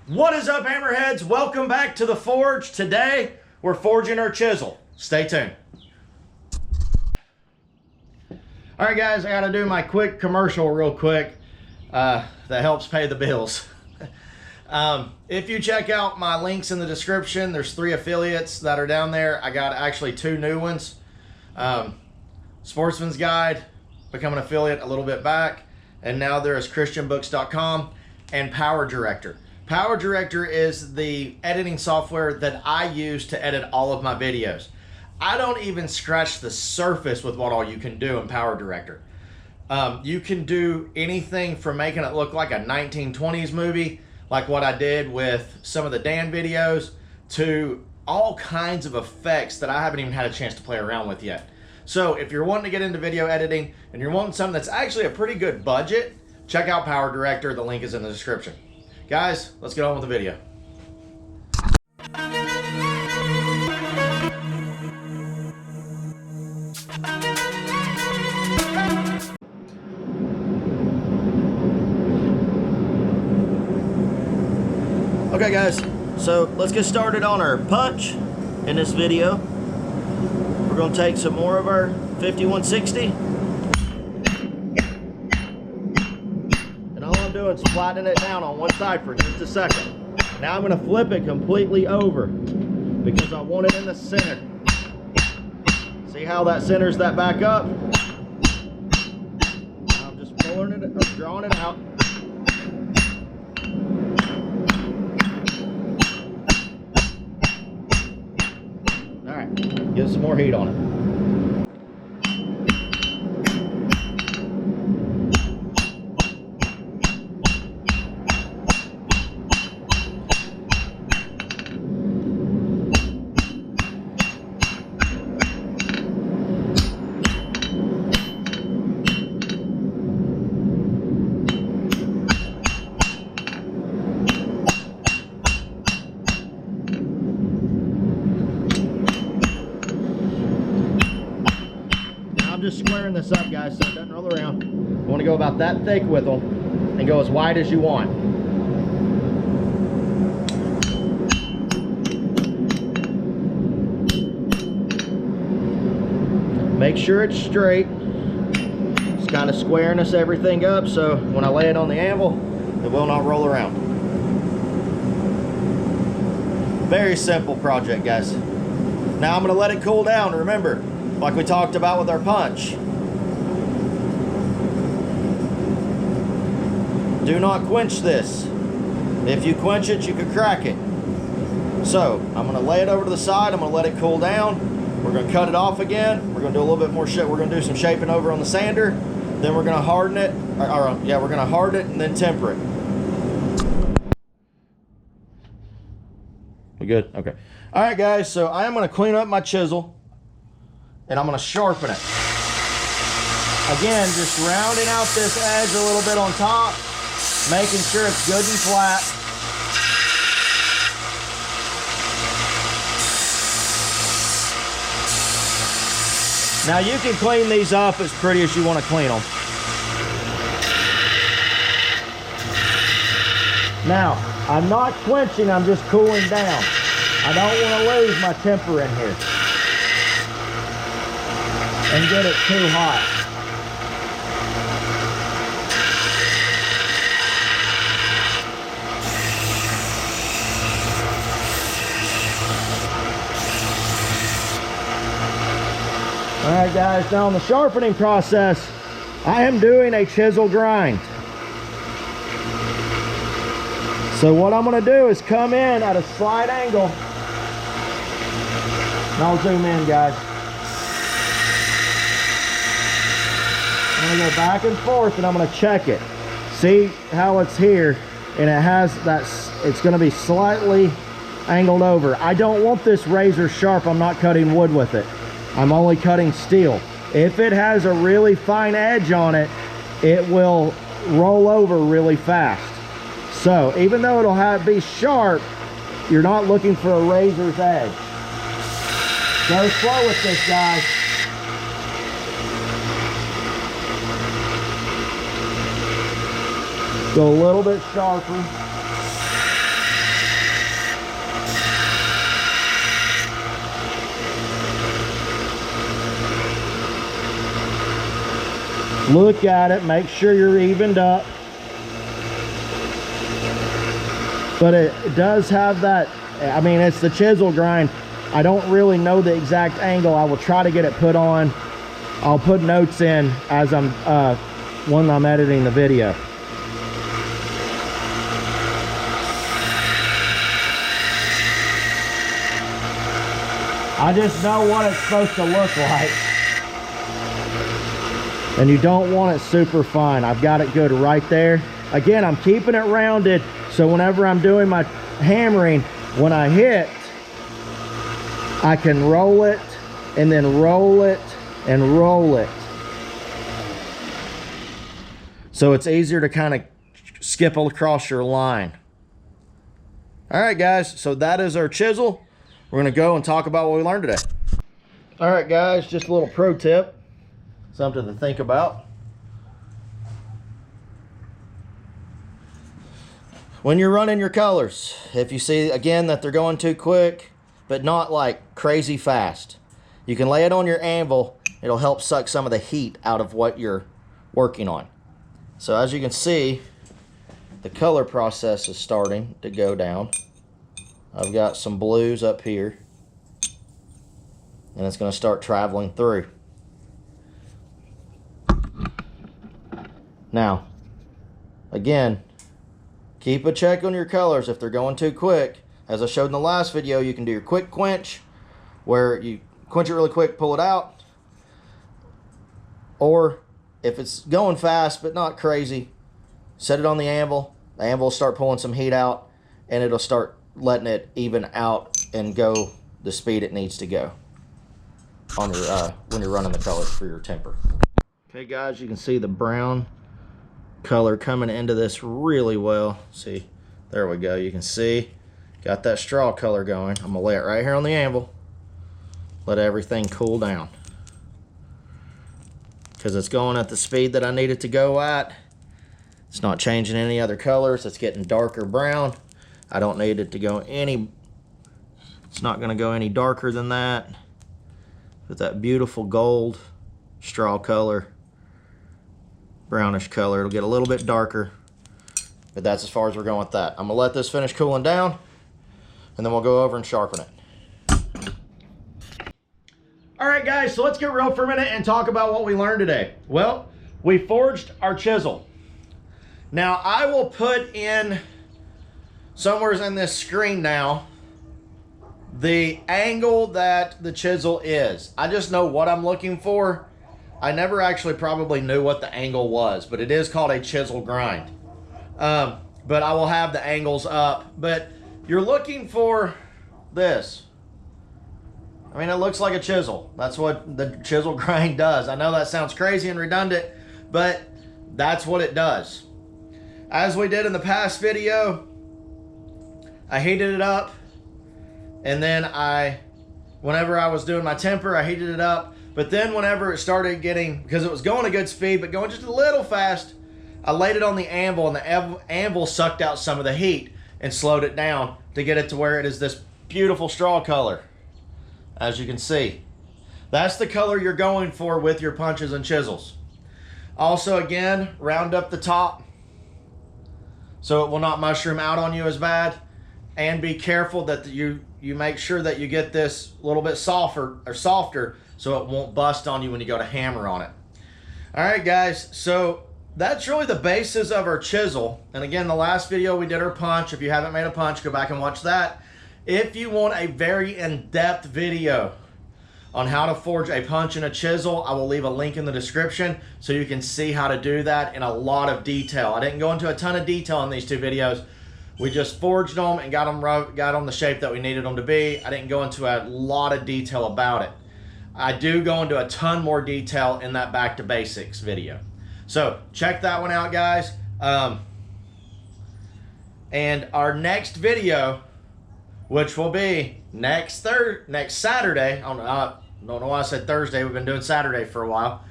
What is up, hammerheads? Welcome back to the forge. Today we're forging our chisel. Stay tuned. All right, guys, I gotta do my quick commercial real quick that helps pay the bills. If you check out my links in the description, there's 3 affiliates that are down there. I got actually 2 new ones. Sportsman's Guide, become an affiliate a little bit back, and now there is christianbooks.com and Power Director. Power Director is the editing software that I use to edit all of my videos. I don't even scratch the surface with what all you can do in Power Director. You can do anything from making it look like a 1920s movie, like what I did with some of the Dan videos, to all kinds of effects that I haven't even had a chance to play around with yet. So if you're wanting to get into video editing and you're wanting something that's actually a pretty good budget, check out Power Director. The link is in the description. Guys, let's get on with the video. Okay, guys, so let's get started on our punch in this video. We're going to take some more of our 5160. Doing is flattening it down on one side for just a second. Now I'm going to flip it completely over because I want it in the center. See how that centers that back up? I'm just pulling it, or drawing it out. All right, get some more heat on it. Just squaring this up, guys, so it doesn't roll around. You want to go about that thick with them and go as wide as you want. Make sure it's straight. Just kind of squaring this everything up so when I lay it on the anvil, it will not roll around. Very simple project, guys. Now I'm going to let it cool down. Remember, like we talked about with our punch, do not quench this. If you quench it, you could crack it. So I'm going to lay it over to the side. I'm going to let it cool down. We're going to cut it off again. We're going to do a little bit more shit. We're going to do some shaping over on the sander. Then we're going to harden it. Yeah, we're going to harden it and then temper it. We good? Okay. All right, guys. So I am going to clean up my chisel. And I'm going to sharpen it. Again, just rounding out this edge a little bit on top, making sure it's good and flat. Now you can clean these up as pretty as you want to clean them. Now, I'm not quenching, I'm just cooling down. I don't want to lose my temper in here and get it too hot. All right, guys, now on the sharpening process, I am doing a chisel grind. So what I'm going to do is come in at a slight angle. And I'll zoom in, guys. I'm going to go back and forth and I'm going to check it. See how it's here, and it has that, it's going to be slightly angled over. I don't want this razor sharp. I'm not cutting wood with it. I'm only cutting steel. If it has a really fine edge on it, it will roll over really fast. So even though it'll be sharp, you're not looking for a razor's edge. Go slow with this, guys. Go a little bit sharper. Look at it, make sure you're evened up. But it does have that, I mean, it's the chisel grind. I don't really know the exact angle. I will try to get it put on. I'll put notes in as when I'm editing the video. I just know what it's supposed to look like. And you don't want it super fine. I've got it good right there. Again, I'm keeping it rounded, so whenever I'm doing my hammering, when I hit, I can roll it and then roll it and roll it. So it's easier to kind of skip across your line. All right, guys, so that is our chisel. We're gonna go and talk about what we learned today. All right, guys, just a little pro tip, something to think about. When you're running your colors, if you see, again, that they're going too quick, but not like crazy fast, you can lay it on your anvil. It'll help suck some of the heat out of what you're working on. So as you can see, the color process is starting to go down. I've got some blues up here, and it's going to start traveling through. Now, again, keep a check on your colors if they're going too quick. As I showed in the last video, you can do your quick quench, where you quench it really quick, pull it out. Or if it's going fast but not crazy, set it on the anvil. The anvil will start pulling some heat out, and it'll start letting it even out and go the speed it needs to go on your when you're running the colors for your temper. Okay, guys, you can see the brown color coming into this really well. See, there we go. You can see got that straw color going. I'm gonna lay it right here on the anvil, let everything cool down, because it's going at the speed that I need it to go at. It's not changing any other colors. It's getting darker brown. I don't need it to go any, it's not going to go any darker than that. With that beautiful gold straw color, brownish color, it'll get a little bit darker, but that's as far as we're going with that. I'm going to let this finish cooling down, and then we'll go over and sharpen it. All right, guys, so let's get real for a minute and talk about what we learned today. Well, we forged our chisel. Now, I will put in somewhere in this screen now the angle that the chisel is. I just know what I'm looking for. I never actually probably knew what the angle was, but it is called a chisel grind. But I will have the angles up. But you're looking for this. I mean, it looks like a chisel. That's what the chisel grind does. I know that sounds crazy and redundant, but that's what it does. As we did in the past video, I heated it up, and then whenever I was doing my temper, I heated it up. But then whenever it started getting, because it was going a good speed, but going just a little fast, I laid it on the anvil, and the anvil sucked out some of the heat and slowed it down to get it to where it is this beautiful straw color. As you can see, that's the color you're going for with your punches and chisels. Also, again, round up the top so it will not mushroom out on you as bad. And be careful that you make sure that you get this a little bit softer so it won't bust on you when you go to hammer on it. All right, guys, so that's really the basis of our chisel. And again, the last video we did our punch. If you haven't made a punch, go back and watch that. If you want a very in-depth video on how to forge a punch and a chisel, I will leave a link in the description so you can see how to do that in a lot of detail. I didn't go into a ton of detail in these two videos. We just forged them and got them the shape that we needed them to be. I didn't go into a lot of detail about it. I do go into a ton more detail in that Back to Basics video. So check that one out, guys. And our next video, which will be next Saturday. I don't know why I said Thursday. We've been doing Saturday for a while.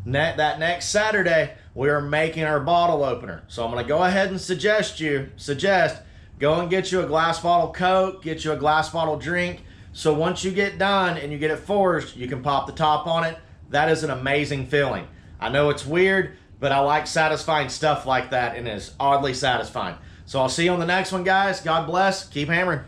That next Saturday, we are making our bottle opener. So I'm going to go ahead and suggest go and get you a glass bottle Coke, get you a glass bottle drink. So once you get done and you get it forged, you can pop the top on it. That is an amazing feeling. I know it's weird, but I like satisfying stuff like that, and it's oddly satisfying. So I'll see you on the next one, guys. God bless. Keep hammering.